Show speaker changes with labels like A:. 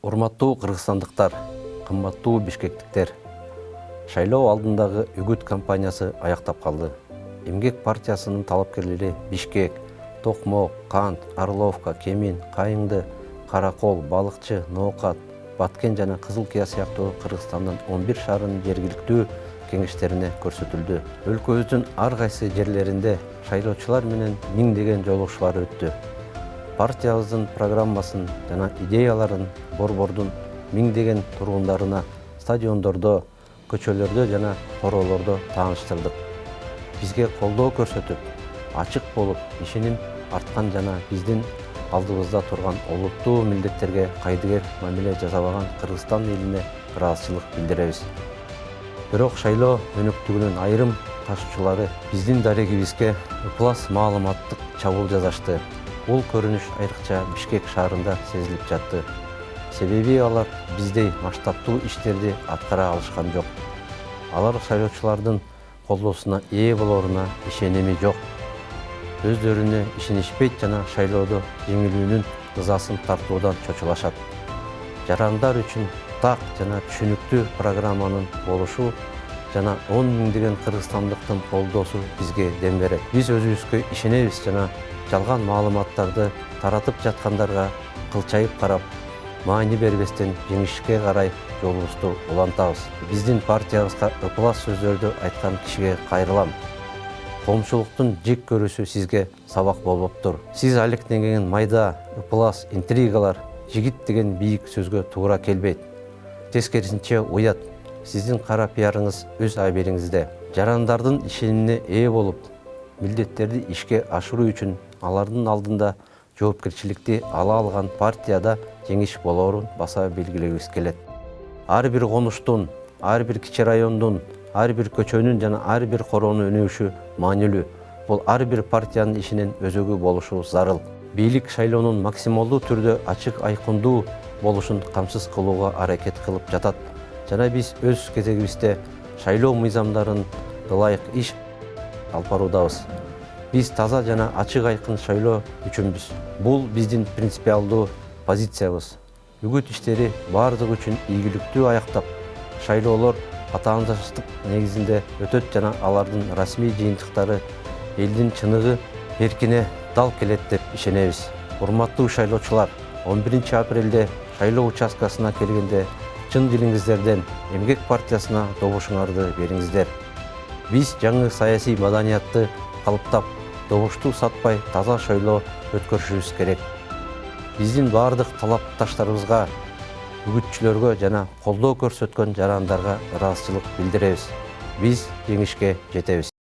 A: Урматтуу кыргызстандыктар, кымбаттуу бишкектиктер. Шайлоо алдындагы үгүт кампаниясы аяктап калды. Эмгек партиясынын талапкерлери Бишкек, Токмок, Кант, Орловка, Кемин, Кайыңды, Каракол, Балыкчы, Ноокат, Баткен жана Кызыл Кия сыяктуу Кыргызстандын 11 шаарынын жергиликтүү кеңештерине көрсөтүлдү. Өлкөбүздүн ар кайсы жерлеринде шайлоочулар менен миңдеген жолугушуулар өттү. Партиябыздын программасын жана идеяларын борбордун миңдеген тургундарына стадиондордо, көчөлөрдө жана короолордо тааныштырдык. Бизге колдоо көрсөтүп, ачык болуп, ишеним арткан жана биздин алдыбызда турган олуттуу милдеттерге кайдыгер мамиле жасабаган Кыргызстан элине ыраазычылык билдиребиз. Бирок шайлоо өнөктүгүнүн айрым катышуучулары биздин дарегибизге ыплас маалыматтык чабуул жасашты. Бул көрүнүш айрыкча Бишкек шаарында сезилип жатты. Себеби алар биздей масштабтуу иштерди аткара алышкан жок. Алар шайлоочулардын колдоосуна ээ болоруна ишеними жок. Өздөрүнө ишенишпейт жана шайлоодо жеңилүүнүн ызасын тартуудан чочулашат. Жарандар үчүн так жана түшүнүктүү программанын болушу жана 10 миңдеген кыргызстандыктын колдоосу бизге дем берет. Биз өзүбүзгө ишенебиз жана жалган маалыматтарды таратып жаткандарга кылчайып карап, маани бербестен жеңишке карай жолубузду улантабыз. Биздин партиябызга ыплас сөздөрдү айткан кишиге кайрылам. Коомчулуктун жек көрүүсү сизге сабак болуптур. Сиз алектенген майда, ыплас, интригалар жигит деген бийик сөзгө туура келбейт. Тескерисинче уят. Сиздин кара пиарыңыз өз абериңизде. Жарандардын ишенимине ээ болуп, милдеттерди ишке ашыруу үчүн алардын алдында жоопкерчиликти ала алган партияда жеңиш болоорун баса белгилегибиз келет. Ар бир конуштун, ар бир кичи райондун, ар бир көчөнүн жана ар бир короонун өнүгүшү маанилүү. Бул ар бир партиянын ишинин өзөгү болушу зарыл. Бийлик шайлоонун максималдуу түрдө ачык, айкындуу болушун камсыз кылууга аракет кылып жатат. Жана биз өз кезегибизде шайлоо мыйзамдарын ылайык иш алып баруудабыз. Биз таза жана ачык айкын шайлоо үчүнбүз. Бул биздин принципиалдуу позициябыз. Үгүт иштери бардыгы үчүн ийгиликтүү аяктап, шайлоолор атаандаштык негизинде өтөт жана алардын расмий жыйынтыктары элдин чыныгы эркине дал келет деп ишенебиз. Урматтуу шайлоочулар, 11 апрелде шайлоо участкасына келгенде чын дилиңиздерден Эмгек партиясына добушуңарды бериңиздер. Биз жаңы саясий маданиятты калыптап, добушту сатпай таза шайлоо өткөрүшүбүз керек. Биздин бардык талапташтарыбызга, үгүтчүлөргө жана колдоо көрсөткөн жарандарга ыраазычылык билдиребиз. Биз жеңишке жетебиз.